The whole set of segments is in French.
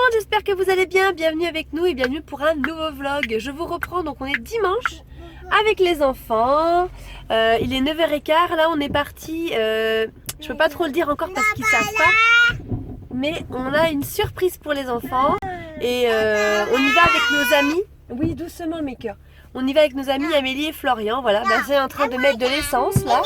monde, j'espère que vous allez bien, bienvenue avec nous et bienvenue pour un nouveau vlog. Je vous reprends, donc on est dimanche avec les enfants, il est 9h15, là on est parti, je peux pas trop le dire encore parce qu'ils savent pas, mais on a une surprise pour les enfants et on y va avec nos amis, oui doucement mes cœurs, on y va avec nos amis Amélie et Florian, voilà, c'est en train de mettre de l'essence là.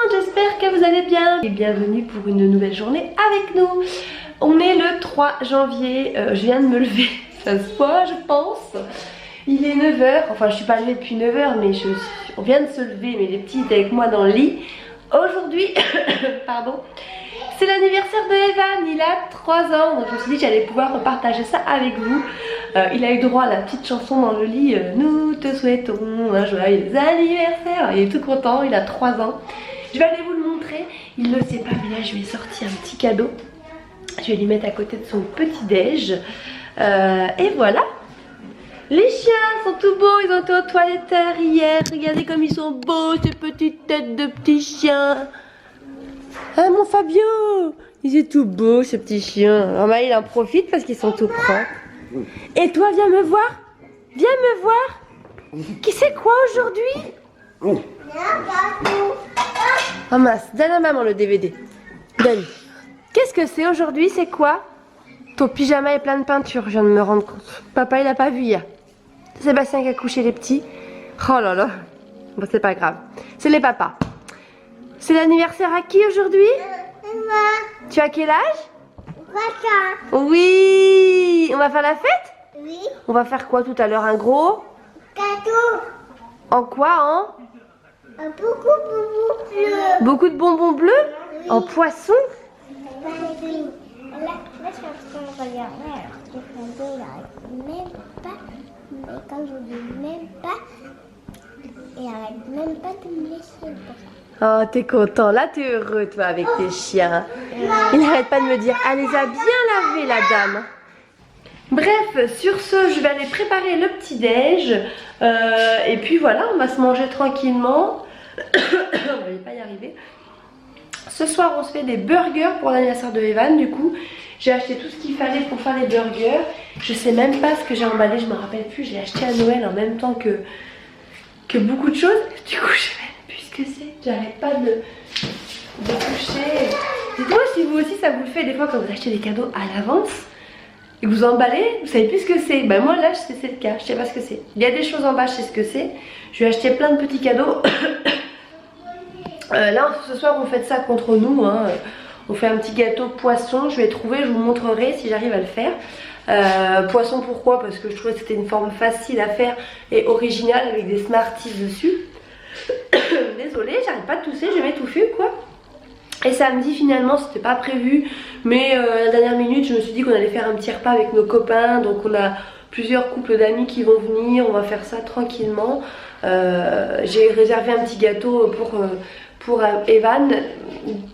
J'espère que vous allez bien et bienvenue pour une nouvelle journée avec nous. On est le 3 janvier, je viens de me lever, ça se voit je pense. Il est 9h, enfin je suis pas levée depuis 9h mais on vient de se lever, mais les petits étaient avec moi dans le lit. Aujourd'hui, pardon, C'est l'anniversaire de Evan, il a 3 ans, donc je me suis dit que j'allais pouvoir partager ça avec vous. Il a eu droit à la petite chanson dans le lit, nous te souhaitons un joyeux anniversaire. Il est tout content, il a 3 ans. Je vais aller vous le montrer, il ne le sait pas, mais là je lui ai sorti un petit cadeau. Je vais lui mettre à côté de son petit déj. Et voilà. Les chiens sont tout beaux, ils ont été aux toilettes hier. Regardez comme ils sont beaux, ces petites têtes de petits chiens. Ah mon Fabio, il est tout beau ce petit chien. Alors, il en profite parce qu'ils sont tout propres. Et toi, viens me voir. Viens me voir. Qui c'est quoi aujourd'hui? Oh mince, donne à maman le DVD. Donne. Qu'est-ce que c'est aujourd'hui? C'est quoi? Ton pyjama est plein de peinture, je viens de me rendre compte. Papa, il a pas vu hier. Sébastien qui a couché les petits. Oh là là. Bon, c'est pas grave. C'est les papas. C'est l'anniversaire à qui aujourd'hui? Tu as quel âge? Oui. On va faire la fête? Oui. On va faire quoi tout à l'heure? Un gros gâteau. En quoi? Beaucoup de bonbons bleus? Oui. En poisson? Oui. Là, je suis en train de regarder, alors que Fabio, il arrête même pas, mais quand je dis même pas, il arrête même pas de me laisser pour ça. Oh, t'es content, là t'es heureux toi avec tes chiens. Il n'arrête pas de me dire, elle les a bien lavés la dame. Bref, sur ce, je vais aller préparer le petit déj, et puis voilà, on va se manger tranquillement. On va pas y arriver. Ce soir on se fait des burgers pour l'anniversaire de Evan. Du coup j'ai acheté tout ce qu'il fallait pour faire les burgers. Je sais même pas ce que j'ai emballé, je me rappelle plus. J'ai acheté à Noël en même temps que beaucoup de choses. Du coup je sais même plus ce que c'est. J'arrête pas de toucher. Dites-moi si vous aussi ça vous le fait des fois quand vous achetez des cadeaux à l'avance et que vous emballez, vous savez plus ce que c'est. Ben moi là c'est le cas, je sais pas ce que c'est. Il y a des choses en bas, je sais ce que c'est. Je vais acheter plein de petits cadeaux. Là ce soir on fait ça contre nous, hein. On fait un petit gâteau poisson, je vais trouver, je vous montrerai si j'arrive à le faire. Poisson pourquoi? Parce que je trouvais que c'était une forme facile à faire et originale avec des Smarties dessus. Désolée, j'arrête pas de tousser, je vais m'étouffer quoi. Et samedi finalement c'était pas prévu, mais à la dernière minute je me suis dit qu'on allait faire un petit repas avec nos copains. Donc on a plusieurs couples d'amis qui vont venir, on va faire ça tranquillement. J'ai réservé un petit gâteau pour Evan.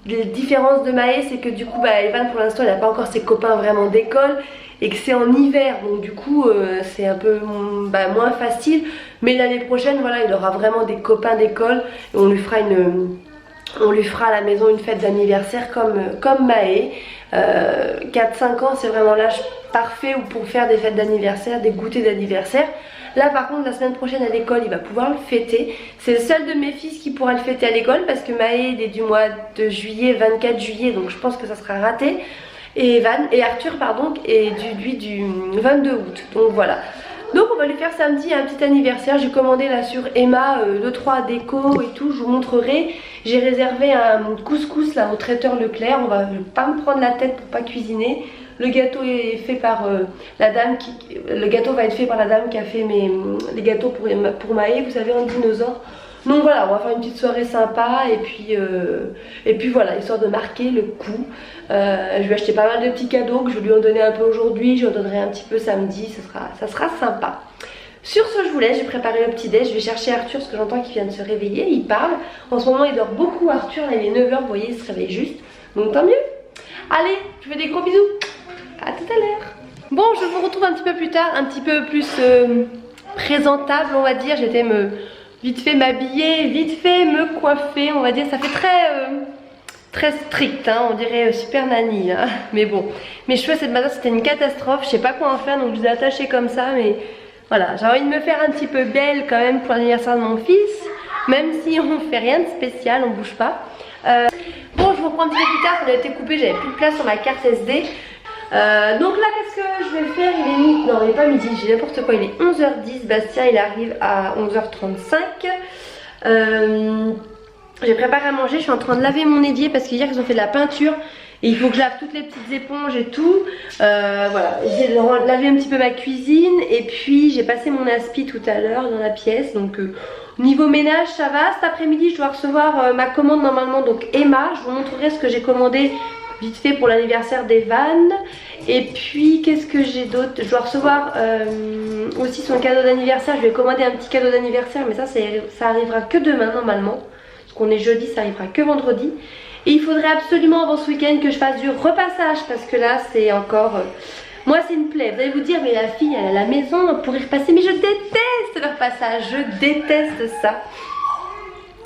Les différences de Maë, c'est que du coup Evan pour l'instant il n'a pas encore ses copains vraiment d'école et que c'est en hiver, donc du coup c'est un peu moins facile, mais l'année prochaine voilà il aura vraiment des copains d'école et on lui fera à la maison une fête d'anniversaire comme Maë. 4-5 ans c'est vraiment l'âge parfait pour faire des fêtes d'anniversaire, des goûters d'anniversaire. Là par contre la semaine prochaine à l'école il va pouvoir le fêter. C'est le seul de mes fils qui pourra le fêter à l'école parce que Maë est du mois de juillet, 24 juillet, donc je pense que ça sera raté. Et Arthur pardon est lui du 22 août, donc voilà. Donc on va lui faire samedi un petit anniversaire. J'ai commandé là sur Emma 2-3 déco et tout, je vous montrerai. J'ai réservé un couscous là au traiteur Leclerc. On va pas me prendre la tête pour pas cuisiner. Le gâteau est fait par la dame le gâteau va être fait par la dame qui a fait les gâteaux pour Maë, vous savez, en dinosaure. Donc voilà, on va faire une petite soirée sympa et puis voilà, histoire de marquer le coup. Je vais acheter pas mal de petits cadeaux que je vais lui en donner un peu aujourd'hui, je lui en donnerai un petit peu samedi, ça sera sympa. Sur ce je vous laisse, j'ai préparé le petit déj, je vais chercher Arthur parce que j'entends qu'il vient de se réveiller, il parle. En ce moment il dort beaucoup Arthur, là il est 9h, vous voyez il se réveille juste, donc tant mieux. Allez, je vous fais des gros bisous, à tout à l'heure. Bon, je vous retrouve un petit peu plus tard, un petit peu plus présentable on va dire. J'étais vite fait m'habiller, vite fait me coiffer, on va dire. Ça fait très strict, hein, on dirait super nanny hein. Mais bon, mes cheveux cette matin c'était une catastrophe, je sais pas quoi en faire donc je les ai attachés comme ça. Mais voilà, j'ai envie de me faire un petit peu belle quand même pour l'anniversaire de mon fils. Même si on fait rien de spécial, on bouge pas. Bon, je vous reprends un petit peu plus tard, ça a été coupé, j'avais plus de place sur ma carte SD. Donc là qu'est-ce que je vais faire? Il est midi, non il n'est pas midi, j'ai n'importe quoi, il est 11h10, Bastien il arrive à 11h35. J'ai préparé à manger, je suis en train de laver mon évier parce qu'hier ils ont fait de la peinture Et il faut que je lave toutes les petites éponges et tout. Voilà, j'ai lavé un petit peu ma cuisine. Et puis j'ai passé mon aspi tout à l'heure dans la pièce. Donc niveau ménage ça va. Cet après-midi je dois recevoir ma commande normalement. Donc Emma, je vous montrerai ce que j'ai commandé vite fait pour l'anniversaire d'Evan. Et puis qu'est-ce que j'ai d'autre? Je dois recevoir aussi son cadeau d'anniversaire. Je vais commander un petit cadeau d'anniversaire. Mais ça arrivera que demain normalement. Parce qu'on est jeudi, ça arrivera que vendredi. Et il faudrait absolument avant ce week-end que je fasse du repassage. Parce que là c'est encore... moi c'est une plaie. Vous allez vous dire mais la fille elle est à la maison pour y repasser. Mais je déteste le repassage. Je déteste ça.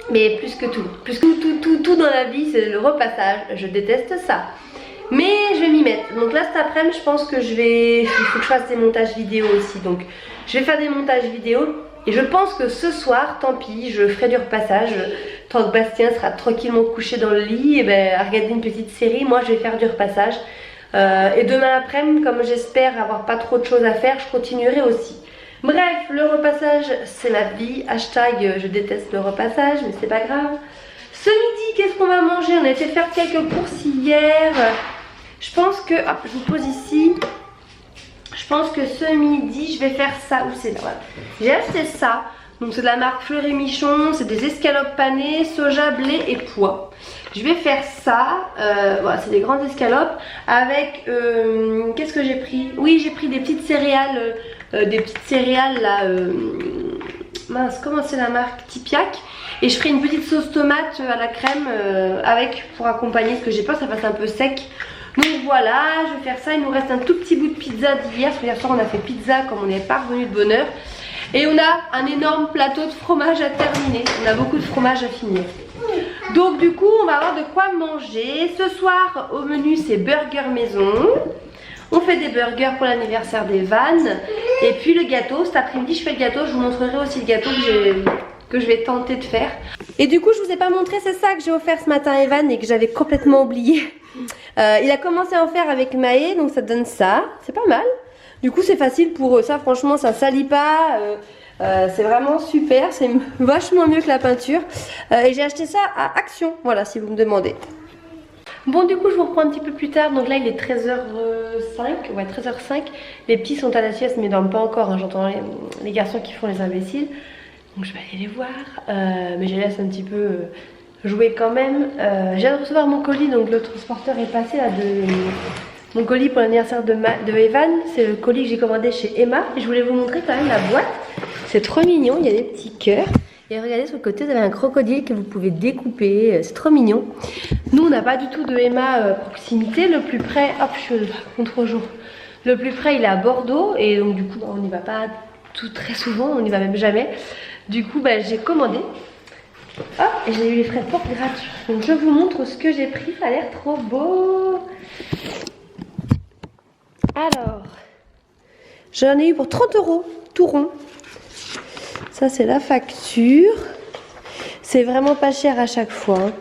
Mais plus que tout dans la vie c'est le repassage. Je déteste ça. Mais je vais m'y mettre. Donc là cet après-midi je pense que il faut que je fasse des montages vidéo aussi. Donc je vais faire des montages vidéo. Et je pense que ce soir, tant pis, je ferai du repassage. Tant que Bastien sera tranquillement couché dans le lit, et ben, à regarder une petite série, moi je vais faire du repassage. Et demain après-midi, comme j'espère avoir pas trop de choses à faire, je continuerai aussi. Bref, le repassage c'est la vie. Hashtag je déteste le repassage, mais c'est pas grave. Ce midi, qu'est-ce qu'on va manger? On a été faire quelques courses hier. Je pense que... hop, je vous pose ici. Je pense que ce midi, je vais faire ça. Où c'est là? Voilà. J'ai acheté ça. Donc c'est de la marque Fleury Michon. C'est des escalopes panées, soja, blé et pois. Je vais faire ça. Voilà, c'est des grandes escalopes. Avec... qu'est-ce que j'ai pris? Oui, j'ai pris des petites céréales. Là. Mince, comment c'est la marque? Tipiak. Et je ferai une petite sauce tomate à la crème pour accompagner. Parce que j'ai peur que ça fasse un peu sec. Donc voilà, je vais faire ça. Il nous reste un tout petit bout de pizza d'hier. Parce que hier soir on a fait pizza comme on n'est pas revenu de bonne heure. Et on a un énorme plateau de fromage à terminer. On a beaucoup de fromage à finir. Donc du coup on va avoir de quoi manger. Ce soir au menu c'est burger maison. On fait des burgers pour l'anniversaire d'Evan. Et puis le gâteau, cet après-midi je fais le gâteau. Je vous montrerai aussi le gâteau que je vais tenter de faire. Et du coup je vous ai pas montré, c'est ça que j'ai offert ce matin à Evan et que j'avais complètement oublié. Il a commencé à en faire avec Maë, donc ça donne ça, c'est pas mal. Du coup c'est facile pour eux, ça franchement ça salit pas, c'est vraiment super, c'est vachement mieux que la peinture. Et j'ai acheté ça à Action, voilà si vous me demandez. Bon du coup je vous reprends un petit peu plus tard, donc là il est 13h05, ouais 13h05. Les petits sont à la sieste mais ils dorment pas encore, hein. J'entends les garçons qui font les imbéciles. Donc je vais aller les voir, mais je les laisse un petit peu... jouer quand même. Je viens de recevoir mon colis, donc le transporteur est passé là mon colis pour l'anniversaire de Evan. C'est le colis que j'ai commandé chez Emma. Et je voulais vous montrer quand même la boîte. C'est trop mignon, il y a des petits cœurs. Et regardez sur le côté, vous avez un crocodile que vous pouvez découper. C'est trop mignon. Nous, on n'a pas du tout de Emma proximité. Le plus près, hop, je suis contre-jour. Le plus près, il est à Bordeaux. Et donc du coup, on n'y va pas très souvent, on n'y va même jamais. Du coup, j'ai commandé. Oh, et j'ai eu les frais de port gratuits. Donc je vous montre ce que j'ai pris. Ça a l'air trop beau. Alors, j'en ai eu pour 30 €, tout rond. Ça c'est la facture. C'est vraiment pas cher à chaque fois. Hein.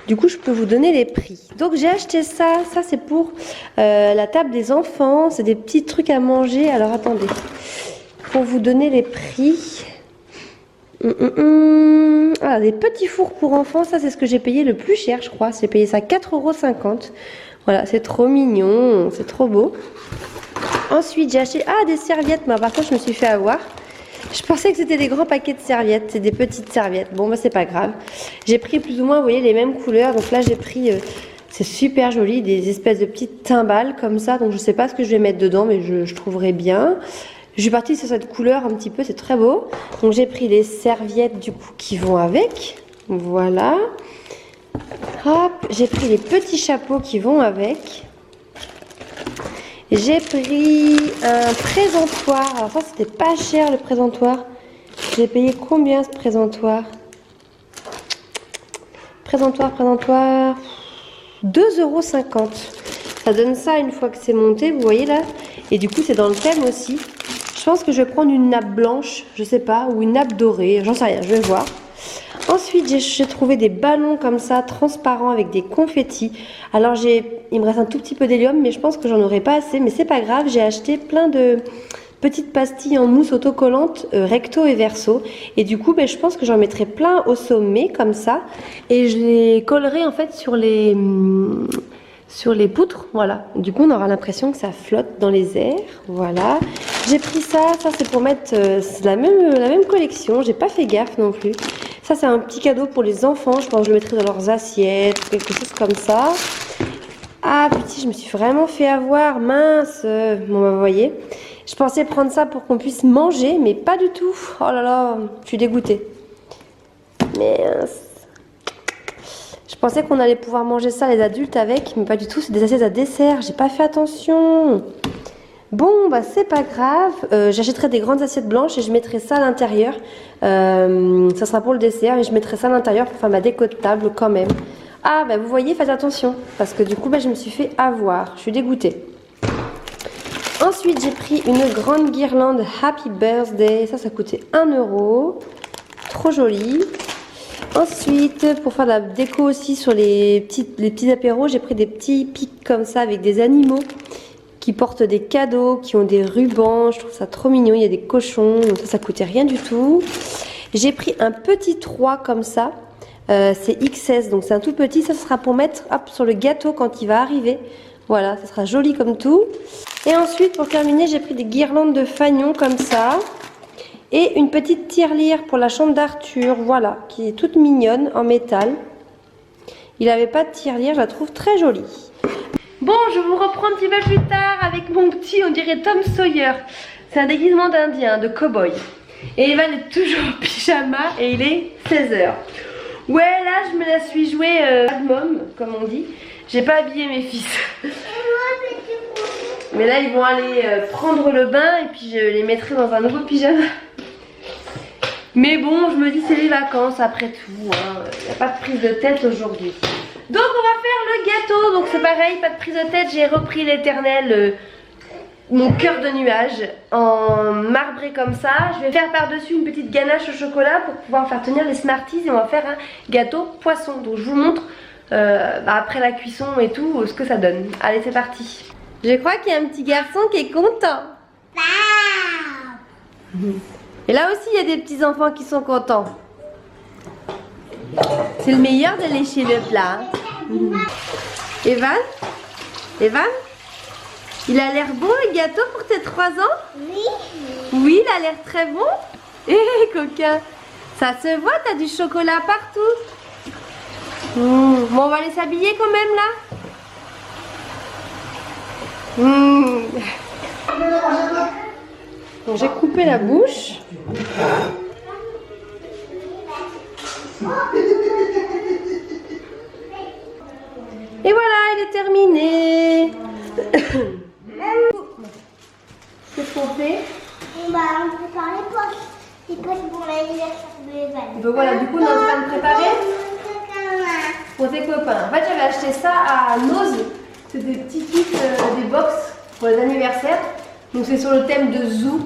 Du coup, je peux vous donner les prix. Donc j'ai acheté ça. Ça c'est pour la table des enfants. C'est des petits trucs à manger. Alors attendez. Pour vous donner les prix... Ah, des petits fours pour enfants, ça c'est ce que j'ai payé le plus cher je crois, j'ai payé ça 4,50 €. Voilà, c'est trop mignon, c'est trop beau. Ensuite j'ai acheté des serviettes, mais par contre je me suis fait avoir. Je pensais que c'était des grands paquets de serviettes, c'est des petites serviettes, bon c'est pas grave. J'ai pris plus ou moins, vous voyez, les mêmes couleurs, donc là j'ai pris, c'est super joli, des espèces de petites timbales comme ça, donc je sais pas ce que je vais mettre dedans, mais je trouverai bien. Je suis partie sur cette couleur un petit peu, c'est très beau. Donc j'ai pris les serviettes du coup qui vont avec. Voilà. Hop, j'ai pris les petits chapeaux qui vont avec. J'ai pris un présentoir. Alors ça c'était pas cher le présentoir. J'ai payé combien ce présentoir? Présentoir. 2,50 €. Ça donne ça une fois que c'est monté, vous voyez là. Et du coup c'est dans le thème aussi. Je pense que je vais prendre une nappe blanche, je sais pas, ou une nappe dorée, j'en sais rien, je vais voir. Ensuite, j'ai trouvé des ballons comme ça, transparents, avec des confettis. Alors, il me reste un tout petit peu d'hélium, mais je pense que j'en aurai pas assez, mais c'est pas grave. J'ai acheté plein de petites pastilles en mousse autocollante, recto et verso. Et du coup, je pense que j'en mettrai plein au sommet, comme ça. Et je les collerai en fait sur sur les poutres, voilà. Du coup, on aura l'impression que ça flotte dans les airs, voilà. J'ai pris ça c'est pour mettre, c'est la même collection, j'ai pas fait gaffe non plus. Ça, c'est un petit cadeau pour les enfants, je pense que je le mettrai dans leurs assiettes, quelque chose comme ça. Ah, petit, je me suis vraiment fait avoir, mince. Bon, bah, vous voyez, je pensais prendre ça pour qu'on puisse manger, mais pas du tout. Oh là là, je suis dégoûtée. Mince. Je pensais qu'on allait pouvoir manger ça les adultes avec, mais pas du tout, c'est des assiettes à dessert, j'ai pas fait attention. Bon, bah c'est pas grave, j'achèterai des grandes assiettes blanches et je mettrai ça à l'intérieur. Ça sera pour le dessert et je mettrai ça à l'intérieur pour faire ma déco de table quand même. Ah, bah vous voyez, faites attention, parce que du coup, bah, je me suis fait avoir, je suis dégoûtée. Ensuite, j'ai pris une grande guirlande Happy Birthday, ça coûtait 1 €, trop joli. Ensuite, pour faire de la déco aussi sur les petits apéros, j'ai pris des petits pics comme ça avec des animaux qui portent des cadeaux, qui ont des rubans. Je trouve ça trop mignon. Il y a des cochons, donc ça coûtait rien du tout. J'ai pris un petit 3 comme ça. C'est XS, donc c'est un tout petit. Ça sera pour mettre sur le gâteau quand il va arriver. Voilà, ça sera joli comme tout. Et ensuite, pour terminer, j'ai pris des guirlandes de fanion comme ça. Et une petite tirelire pour la chambre d'Arthur, voilà, qui est toute mignonne en métal. Il n'avait pas de tirelire, je la trouve très jolie. Bon, je vous reprends un petit peu plus tard avec mon petit, on dirait Tom Sawyer. C'est un déguisement d'Indien, de cow-boy. Et Evan est toujours en pyjama et il est 16 h. Ouais, là je me la suis jouée bad mom, comme on dit. J'ai pas habillé mes fils. Mais là ils vont aller prendre le bain et puis je les mettrai dans un nouveau pyjama. Mais bon, je me dis c'est les vacances après tout, il n'y a pas de prise de tête aujourd'hui. Donc on va faire le gâteau, donc c'est pareil, pas de prise de tête, j'ai repris l'éternel, mon cœur de nuage en marbré comme ça. Je vais faire par-dessus une petite ganache au chocolat pour pouvoir faire tenir les Smarties et on va faire un gâteau poisson. Donc je vous montre après la cuisson et tout ce que ça donne. Allez, c'est parti. Je crois qu'il y a un petit garçon qui est content. Et là aussi, il y a des petits enfants qui sont contents. C'est le meilleur de lécher le plat. Evan? Evan? Il a l'air bon le gâteau pour tes 3 ans? Oui. Oui, il a l'air très bon. Hé, coquin. Ça se voit, t'as du chocolat partout. Bon, on va aller s'habiller quand même là. Donc j'ai coupé la bouche. Et voilà, il est terminé. Qu'est-ce qu'on fait? On prépare les poches pour l'anniversaire de Evan. Donc voilà, du coup on est en train de préparer pour tes copains. En fait j'avais acheté ça à Nose. C'est des petits kits, des box pour les anniversaires. Donc c'est sur le thème de Zoo.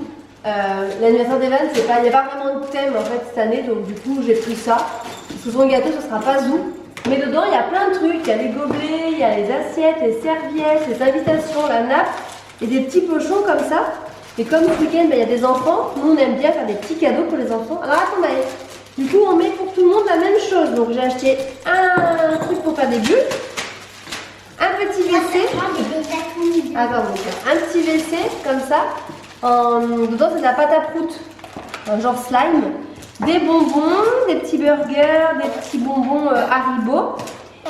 L'anniversaire d'Evan, il n'y a pas vraiment de thème en fait cette année, donc du coup j'ai pris ça. Sous son gâteau, ce sera pas Zoo. Mais dedans, il y a plein de trucs. Il y a les gobelets, il y a les assiettes, les serviettes, les invitations, la nappe et des petits pochons comme ça. Et comme ce week-end, il y a des enfants, nous on aime bien faire des petits cadeaux pour les enfants. Alors attendez, du coup on met pour tout le monde la même chose. Donc j'ai acheté un truc pour faire des bulles, un petit WC. Attends, un petit WC comme ça. Dedans c'est de la pâte à prout, un genre slime. Des bonbons, des petits burgers, des petits bonbons Haribo.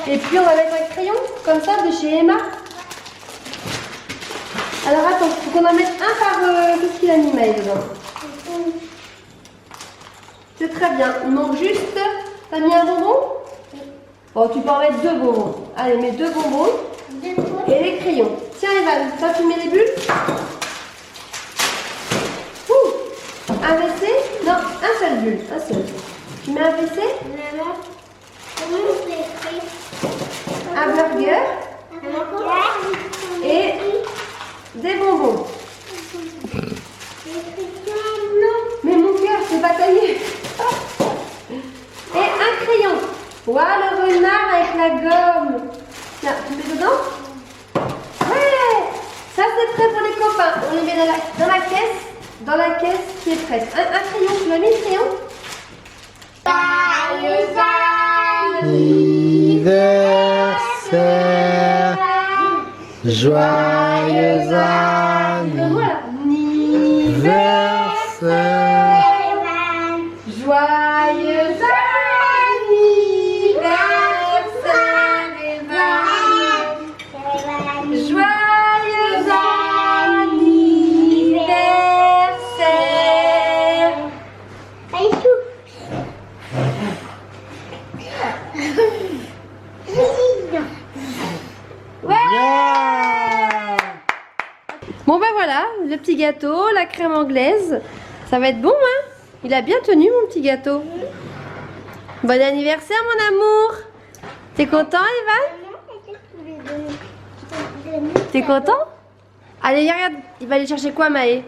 Et puis on va mettre un crayon comme ça de chez Emma. Alors attends, il faut qu'on en mette un par... qu'est-ce qu'il a mis Maëlle dedans? C'est très bien. Il manque juste... T'as mis un bonbon? Bon, tu peux en mettre 2 bonbons. Allez, mets 2 bonbons. Et les crayons. Tiens Evan, ça tu mets les bulles? Un WC? Non, un seul bulle, un seul. Tu mets un WC? Un burger? Et des bonbons. Mais mon cœur, c'est pas taillé. Et un crayon. Voilà le renard avec la gomme. Tiens, tu mets dedans? Ouais! Ça c'est prêt pour les copains. On les met dans la caisse. Dans la caisse qui est prête. Un crayon, tu m'as mis le crayon? Joyeux anniversaire Joyeux anniversaire. Joyeux anniversaire, Evan. Joyeux anniversaire. Allez, tout. Yeah. Bon bah voilà, le petit gâteau, la crème anglaise. Ça va être bon, hein? Il a bien tenu, mon petit gâteau. Bon anniversaire, mon amour. T'es content, Evan? T'es content? Allez, regarde, il va aller chercher quoi, Maë?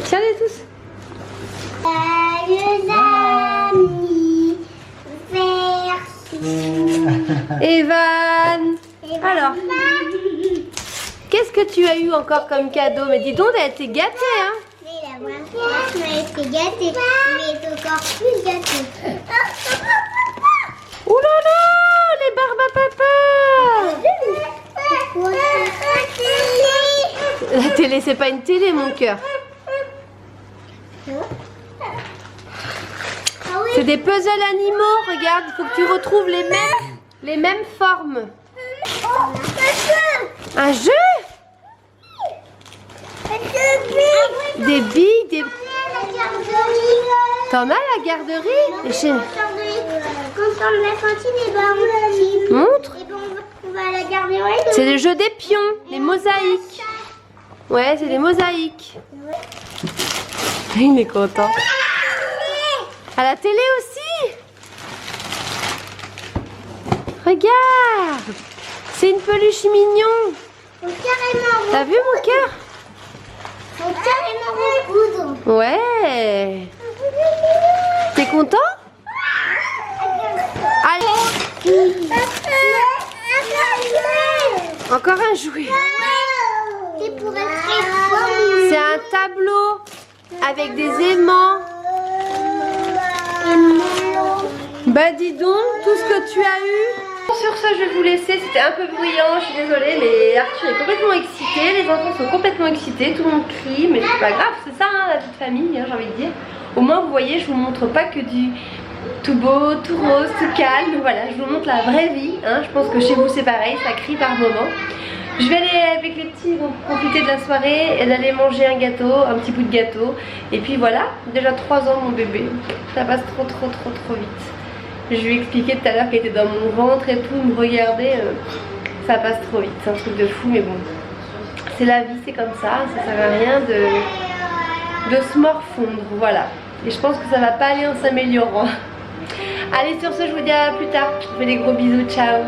Tiens-les tous. Joyeux anniversaire. Evan. Alors, qu'est-ce que tu as eu encore comme cadeau? Mais dis donc, t'as été gâtée, hein? Mais la voiture m'a été gâtée. Mais est encore plus gâtée. Ouh là là, les barbes à papa. La télé, c'est pas une télé, mon cœur. C'est des puzzles animaux, regarde, il faut que tu retrouves les mêmes formes. Un jeu? Des billes, des... T'en as la garderie? Et chez... Quand on la cantine, et ben on Montre. et ben on va à la garderie. C'est le jeu des pions, les mosaïques. Ouais, c'est des mosaïques. Il est content. À la télé aussi. Regarde. C'est une peluche mignon. Faut carrément T'as vu mon cœur? recoudre. Ouais. T'es content? Allez. Encore un jouet. C'est pour être C'est un tableau avec des aimants. Bah dis donc, tout ce que tu as eu. Sur ce, je vais vous laisser. C'était un peu bruyant, je suis désolée, mais Arthur est complètement excité. Les enfants sont complètement excités, tout le monde crie, mais c'est pas grave, c'est ça, hein, la petite famille, hein, j'ai envie de dire. Au moins, vous voyez, je vous montre pas que du tout beau, tout rose, tout calme. Voilà, je vous montre la vraie vie. Hein. Je pense que chez vous, c'est pareil, ça crie par moment. Je vais aller avec les petits, donc profiter de la soirée et d'aller manger un gâteau, un petit bout de gâteau. Et puis voilà, déjà 3 ans mon bébé, ça passe trop vite. Je lui ai expliqué tout à l'heure qu'elle était dans mon ventre et tout, me regarder, ça passe trop vite, c'est un truc de fou, mais bon. C'est la vie, c'est comme ça sert à rien de se morfondre, voilà. Et je pense que ça va pas aller en s'améliorant. Allez, sur ce, je vous dis à plus tard. Je vous fais des gros bisous, ciao.